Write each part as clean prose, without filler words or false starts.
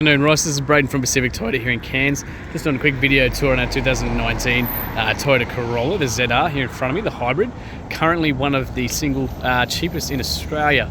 Good afternoon, Ross. This is Braden from Pacific Toyota here in Cairns. Just doing a quick video tour on our 2019 Toyota Corolla, the ZR here in front of me, the hybrid. Currently one of the single cheapest in Australia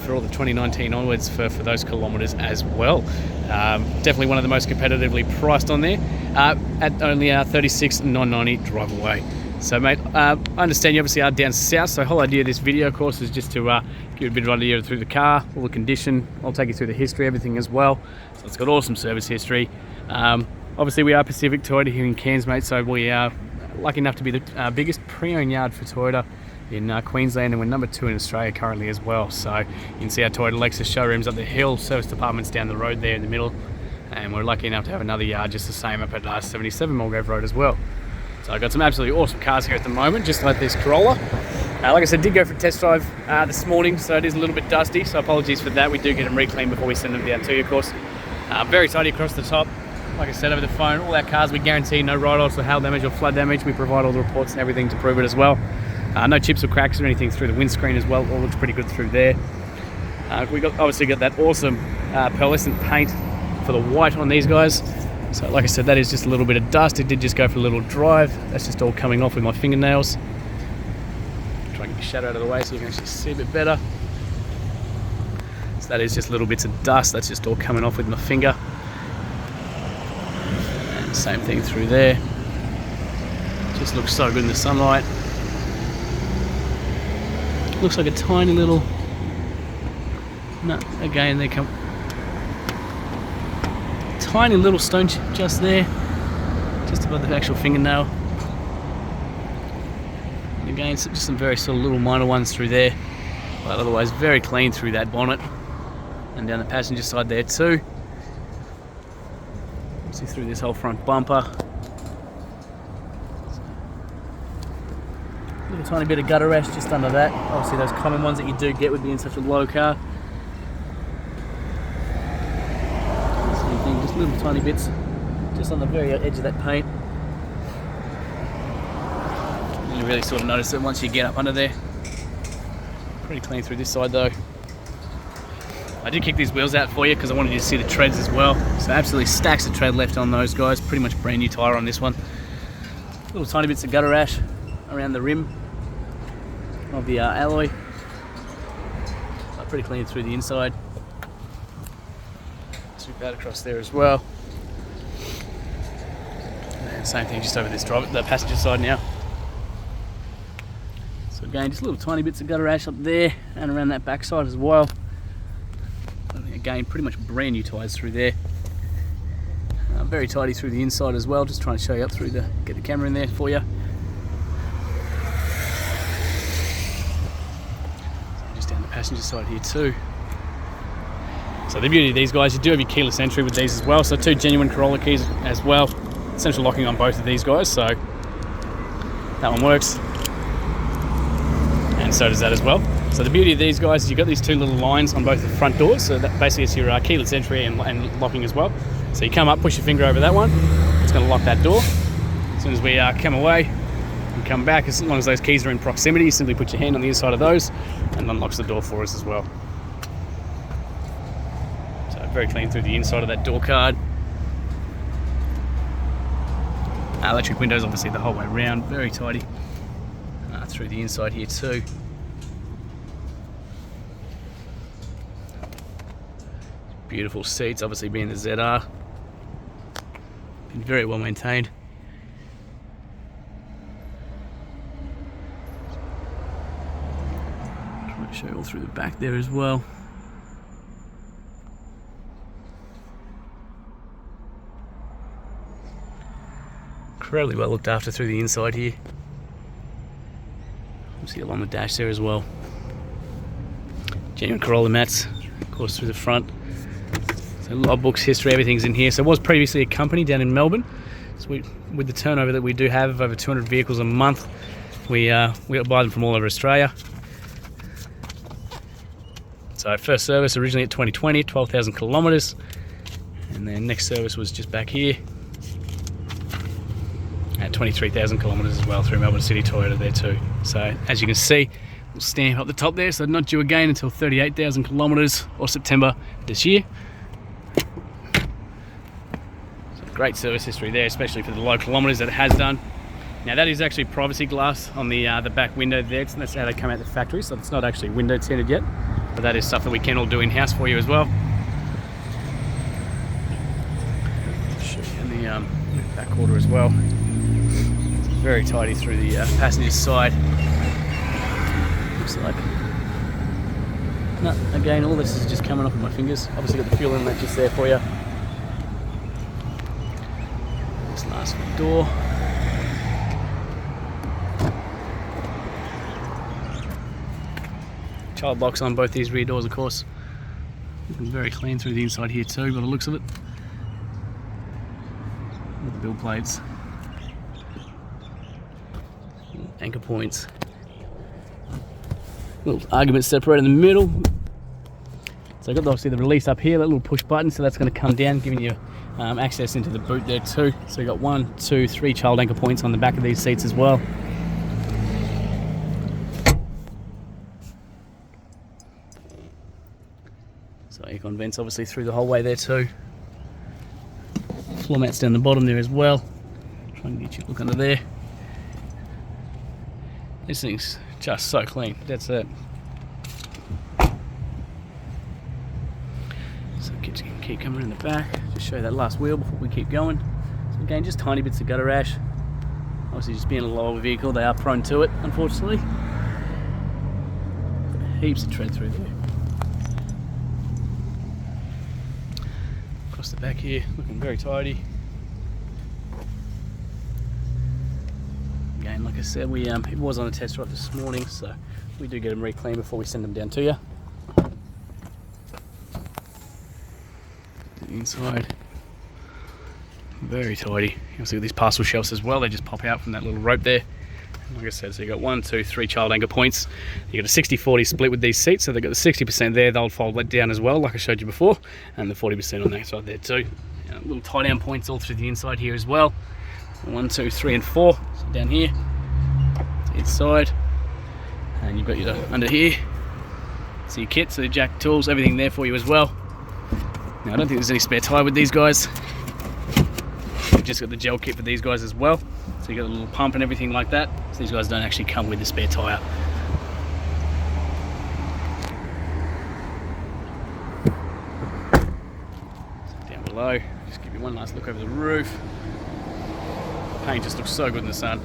for all the 2019 onwards for those kilometres as well. Definitely one of the most competitively priced on there at only $36,990 drive away. So mate, I understand you obviously are down south, so the whole idea of this video of course is just to give you a bit of an idea through the car, all the condition. I'll take you through the history, everything as well. So it's got awesome service history. Obviously we are Pacific Toyota here in Cairns, mate, so we are lucky enough to be the biggest pre-owned yard for Toyota in Queensland, and we're number 2 in Australia currently as well. So you can see our Toyota Lexus showrooms up the hill, service departments down the road there in the middle, and we're lucky enough to have another yard just the same up at 77 Mulgrave Road as well. So I've got some absolutely awesome cars here at the moment, just like this Corolla. Like I said, did go for a test drive this morning, so it is a little bit dusty, so apologies for that. We do get them re-cleaned before we send them down to you, of course. Very tidy across the top. Like I said over the phone, all our cars we guarantee no write-offs or hail damage or flood damage. We provide all the reports and everything to prove it as well. No chips or cracks or anything through the windscreen as well. All looks pretty good through there. We obviously got that awesome pearlescent paint for the white on these guys. So like I said, that is just a little bit of dust. It did just go for a little drive. That's just all coming off with my fingernails. Try and get the shadow out of the way so you can actually see a bit better. So that is just little bits of dust. That's just all coming off with my finger. And same thing through there. Just looks so good in the sunlight. Looks like a tiny little... No, again, they come... Tiny little stone chip just there, just above the actual fingernail. And again, just some very sort of little minor ones through there, but otherwise very clean through that bonnet and down the passenger side there too. See through this whole front bumper. Little tiny bit of gutter rash just under that. Obviously those common ones that you do get would be in such a low car. Just little tiny bits just on the very edge of that paint. You really sort of notice it once you get up under there. Pretty clean through this side though. I did kick these wheels out for you because I wanted you to see the treads as well. So absolutely stacks of tread left on those guys. Pretty much brand new tyre on this one. Little tiny bits of gutter rash around the rim of the alloy. So pretty clean through the inside. That across there as well, and same thing just over this the passenger side now. So again, just little tiny bits of gutter rash up there and around that back side as well. Again, pretty much brand new tyres through there. Very tidy through the inside as well. Just trying to show you up through get the camera in there for you. Just down the passenger side here too. So the beauty of these guys, you do have your keyless entry with these as well. So 2 genuine Corolla keys as well. Central locking on both of these guys, so that one works. And so does that as well. So the beauty of these guys is you've got these 2 little lines on both the front doors. So that basically is your keyless entry and locking as well. So you come up, push your finger over that one. It's going to lock that door. As soon as we come away and come back, as long as those keys are in proximity, you simply put your hand on the inside of those and unlocks the door for us as well. Very clean through the inside of that door card. Electric windows obviously the whole way around, very tidy. Through the inside here too. Beautiful seats, obviously being the ZR. Been very well maintained. Trying to show you all through the back there as well. Incredibly well looked after through the inside here. See along the dash there as well. Genuine Corolla mats, of course, through the front. So logbooks, history, everything's in here. So it was previously a company down in Melbourne. So with the turnover that we do have of over 200 vehicles a month, we buy them from all over Australia. So first service originally at 2020, 12,000 kilometres, and then next service was just back here. At 23,000 kilometres as well through Melbourne City Toyota there too. So as you can see, we'll stamp up the top there, so not due again until 38,000 kilometres or September this year. Great service history there, especially for the low kilometres that it has done. Now that is actually privacy glass on the back window there. That's how they come out the factory, so it's not actually window tinted yet. But that is stuff that we can all do in-house for you as well. Show you in the back quarter as well. It's very tidy through the passenger side. Looks like. No, again, all this is just coming off of my fingers. Obviously got the fuel inlet just there for you. This last door. Child locks on both these rear doors, of course. Looking very clean through the inside here too, by the looks of it. With the build plates. Anchor points. Little argument separator in the middle. So I've got obviously the release up here, that little push button, so that's going to come down, giving you access into the boot there too. So you've got 1, 2, 3 child anchor points on the back of these seats as well. So aircon vents obviously through the whole way there too. Floor mats down the bottom there as well. Try and get you a look under there. This thing's just so clean, that's it. So keep coming in the back, just show you that last wheel before we keep going. So again, just tiny bits of gutter rash. Obviously just being a lower vehicle, they are prone to it, unfortunately. Heaps of tread through there. Across the back here, looking very tidy. Again, like I said, it was on a test drive this morning, so we do get them reclaimed before we send them down to you. The inside, very tidy. You can see these parcel shelves as well, they just pop out from that little rope there. Like I said, so you've got 1, 2, 3 child anchor points. You've got a 60-40 split with these seats, so they've got the 60% there, they'll fold let down as well, like I showed you before, and the 40% on that side there too. Little tie down points all through the inside here as well. 1, 2, 3 and 4, so down here, to inside, and you've got your under here, so your kit, so the jack, tools, everything there for you as well. Now I don't think there's any spare tyre with these guys. We've just got the gel kit for these guys as well. So you got a little pump and everything like that. So these guys don't actually come with the spare tyre. So down below, just give you one last look over the roof. The paint just looks so good in the sun.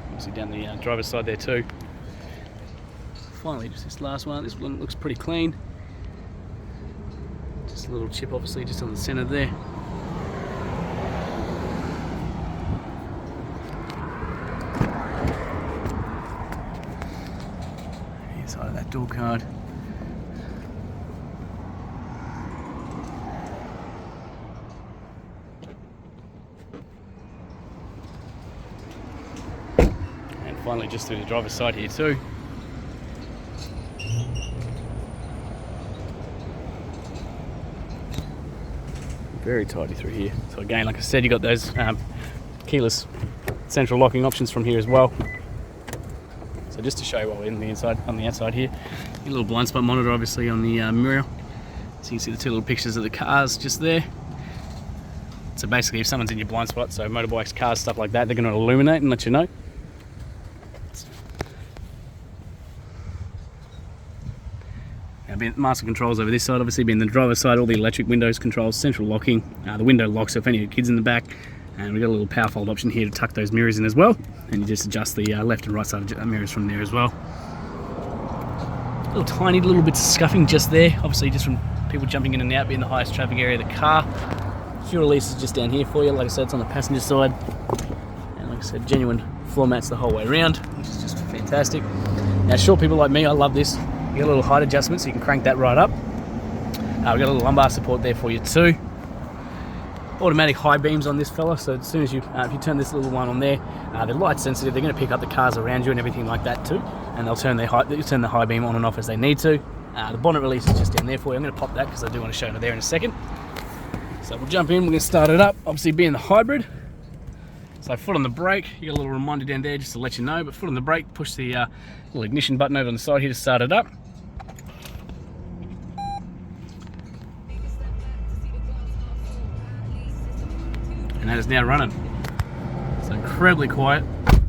Obviously down the driver's side there too. Finally, just this last one. This one looks pretty clean. Just a little chip, obviously, just on the centre there. Inside of that door card. And finally, just through the driver's side here too. Very tidy through here. So again, like I said, you got those keyless central locking options from here as well. So just to show you what we're in the inside, on the outside here, your little blind spot monitor obviously on the mirror. So you can see the two little pictures of the cars just there. So basically, if someone's in your blind spot, so motorbikes, cars, stuff like that, they're going to illuminate and let you know. Master controls over this side, obviously being the driver's side, all the electric windows controls, central locking, the window locks, so if any of your kids in the back, and we've got a little power fold option here to tuck those mirrors in as well, and you just adjust the left and right side of mirrors from there as well. Little tiny little bits of scuffing just there, obviously just from people jumping in and out, being the highest traffic area of the car. Fuel release is just down here for you, like I said, it's on the passenger side, and like I said, genuine floor mats the whole way around, which is just fantastic. Now short people like me, I love this. You got a little height adjustment, so you can crank that right up. We've got a little lumbar support there for you too. Automatic high beams on this fella, so as soon as you, if you turn this little one on there, they're light sensitive. They're going to pick up the cars around you and everything like that too, and they'll turn the high beam on and off as they need to. The bonnet release is just down there for you. I'm going to pop that because I do want to show you there in a second. So we'll jump in. We're going to start it up. Obviously, being the hybrid. So foot on the brake, you got a little reminder down there just to let you know, but foot on the brake, push the little ignition button over on the side here to start it up. and that is now running. So incredibly quiet.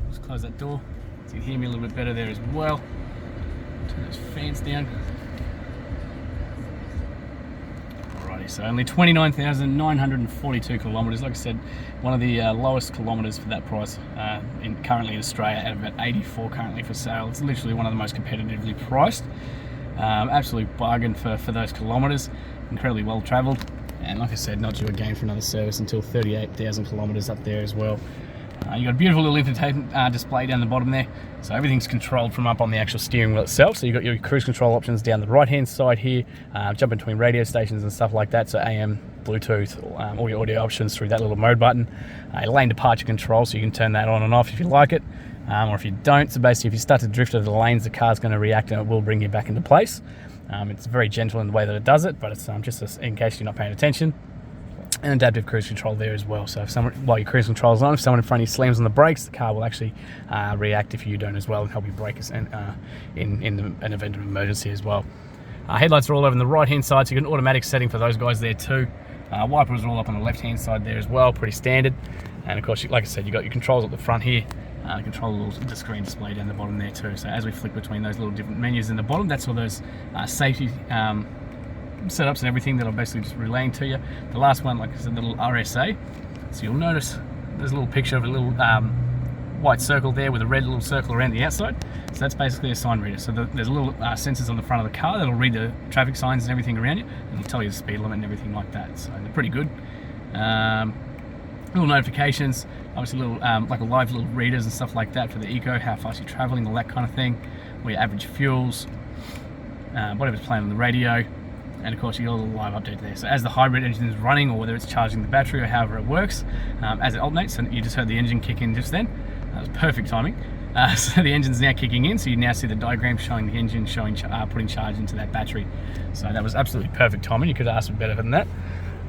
Just close that door so you can hear me a little bit better there as well. Turn those fans down. Alrighty, so only 29,942 kilometres. Like I said, one of the lowest kilometres for that price currently in Australia, at about 84 currently for sale. It's literally one of the most competitively priced. Absolute bargain for those kilometres. Incredibly well travelled, and like I said, not due again for another service until 38,000 kilometres up there as well. You've got a beautiful little infotainment display down the bottom there, so everything's controlled from up on the actual steering wheel itself. So you've got your cruise control options down the right hand side here, jump between radio stations and stuff like that, so AM, Bluetooth, all your audio options through that little mode button. Lane departure control, so you can turn that on and off if you like it, or if you don't. So basically if you start to drift over the lanes, the car's going to react and it will bring you back into place. It's very gentle in the way that it does it, but it's just in case you're not paying attention. And adaptive cruise control there as well. So if someone, while your cruise control is on, if someone in front of you slams on the brakes, the car will actually react if you don't as well, and help you brake in an event of emergency as well. Headlights are all over on the right hand side, so you get an automatic setting for those guys there too. Wipers are all up on the left hand side there as well, pretty standard. And of course, like I said, you've got your controls at the front here. Control the screen display down the bottom there too. So as we flick between those little different menus in the bottom, that's all those safety setups and everything that I'm basically just relaying to you. The last one, like I said, the little RSA. So you'll notice there's a little picture of a little white circle there with a red little circle around the outside. So that's basically a sign reader. So there's little sensors on the front of the car that'll read the traffic signs and everything around you, and it'll tell you the speed limit and everything like that. So they're pretty good. Little notifications, obviously little like a live little readers and stuff like that for the eco, how fast you're traveling, all that kind of thing, or your average fuels, whatever's playing on the radio, and of course you got a little live update there. So as the hybrid engine is running, or whether it's charging the battery or however it works, as it alternates, and you just heard the engine kick in just then, that was perfect timing. So the engine's now kicking in, so you now see the diagram showing the engine putting charge into that battery. So that was absolutely perfect timing. You could have asked for better than that.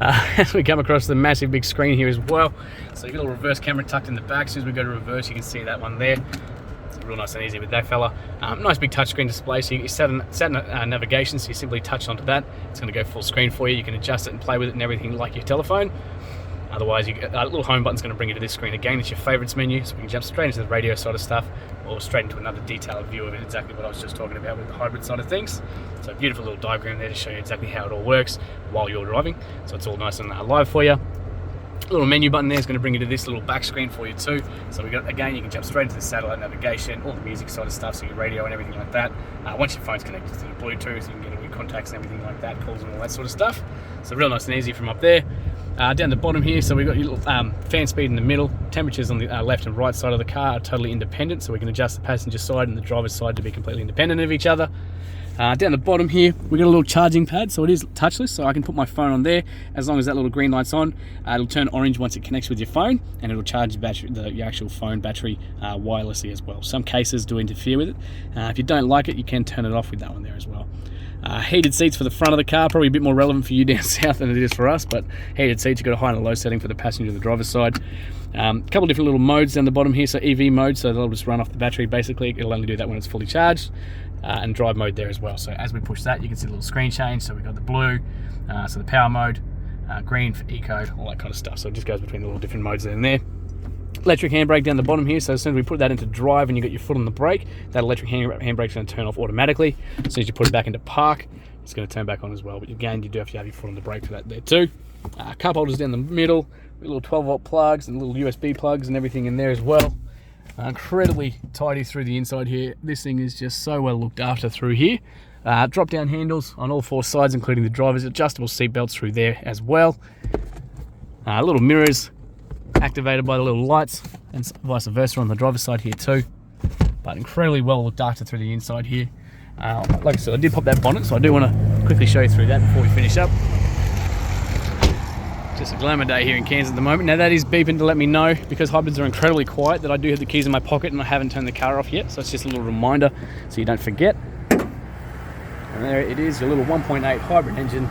As we come across the massive big screen here as well, so you've got a little reverse camera tucked in the back. As soon as we go to reverse, you can see that one there. It's real nice and easy with that fella. Nice big touchscreen display, so you set navigation, so you simply touch onto that. It's going to go full screen for you. You can adjust it and play with it and everything like your telephone. Otherwise, a little home button's going to bring you to this screen again. It's your favorites menu, so we can jump straight into the radio side of stuff, or straight into another detailed view of it, exactly what I was just talking about with the hybrid side of things. So a beautiful little diagram there to show you exactly how it all works while you're driving. So it's all nice and live for you. Little menu button there is going to bring you to this little back screen for you too. So we got, again, you can jump straight into the satellite navigation, all the music side of stuff, so your radio and everything like that. Once your phone's connected to the Bluetooth, you can get all your contacts and everything like that, calls and all that sort of stuff. So real nice and easy from up there. Down the bottom here, so we've got your little fan speed in the middle. Temperatures on the left and right side of the car are totally independent, so we can adjust the passenger side and the driver's side to be completely independent of each other. Down the bottom here, we've got a little charging pad, so it is touchless, so I can put my phone on there. As long as that little green light's on, it'll turn orange once it connects with your phone, and it'll charge your actual phone battery wirelessly as well. Some cases do interfere with it. If you don't like it, you can turn it off with that one there as well. Heated seats for the front of the car, probably a bit more relevant for you down south than it is for us, but heated seats, you've got a high and a low setting for the passenger and the driver's side. A couple of different little modes down the bottom here, so EV mode, so they'll just run off the battery basically. It'll only do that when it's fully charged, and drive mode there as well. So as we push that, you can see the little screen change, so we've got the blue, so the power mode, green for eco, all that kind of stuff. So it just goes between the little different modes there and there. Electric handbrake down the bottom here, so as soon as we put that into drive and you got your foot on the brake, that electric handbrake's going to turn off automatically. As soon as you put it back into park, it's going to turn back on as well. But again, you do have to have your foot on the brake for that there too. Cup holders down the middle, with little 12-volt plugs and little USB plugs and everything in there as well. Incredibly tidy through the inside here. This thing is just so well looked after through here. Drop down handles on all four sides, including the driver's, adjustable seat belts through there as well. Little mirrors activated by the little lights, and vice versa on the driver's side here too. But incredibly well looked after through the inside here. Like I said, I did pop that bonnet, so I do want to quickly show you through that before we finish up. Just a glamour day here in Cairns at the moment. Now that is beeping to let me know, because hybrids are incredibly quiet, that I do have the keys in my pocket and I haven't turned the car off yet. So it's just a little reminder so you don't forget. And there it is, your little 1.8 hybrid engine.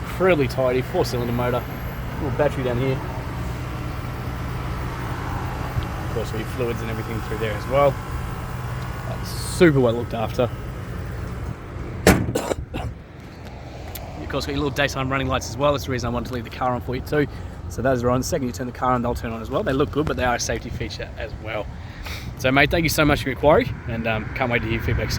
Incredibly tidy, 4-cylinder motor. Little battery down here. Of course, all your fluids and everything through there as well. Super well looked after. Your of course got your little daytime running lights as well. That's the reason I wanted to leave the car on for you too. So those are on. The second you turn the car on, they'll turn on as well. They look good, but they are a safety feature as well. So mate, thank you so much for your inquiry, and can't wait to hear feedback soon.